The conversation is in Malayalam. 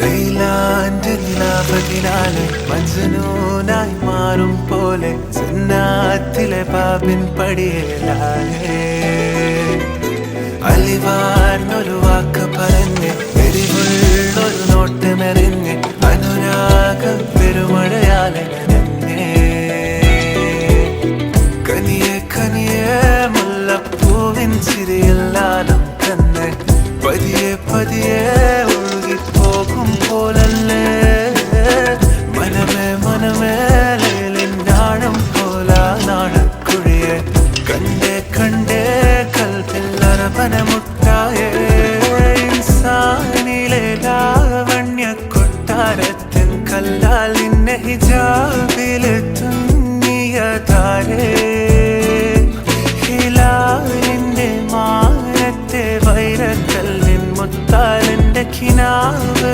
വെയിലാൻ്റെ നിലാപതിനാലെ മജ്നൂനായി മാറും പോലെ സുന്നാത്തിലെ പാപിൻ പടിയേലാലേ അലിവാർന്നൊരു വാക്ക് പറഞ്ഞ് എരിവുള്ളൊരു നോട്ടമെറിഞ്ഞ് അനുരാഗ പെരുമഴയാലെ നനഞ്ഞേ കനിയെ കനിയെ മുല്ലപ്പൂവിൻ ചിരിയില്ലാലും തന്നെ പതിയെ പതിയെ ഒഴുകിപ്പോകും പോലല്ലേ മനമേ മനമേ ലേലിനാണം പോലാ നാണക്കുഴിയെ കണ്ടേ കണ്ടേ കൽപ്പിൽ അരപനമുട്ടായേ ഇൻസാനിലെ ലാവണ്യ കൊട്ടാരത്തിൻ കല്ലാൽ നിന്നെ ഹിജാബിലെ തുന്നിയ താരേ ഹിലാലിന്റെ മാനത്തെ വൈരക്കല്ലിൻ മുത്താലിന്റെ കിനാവ്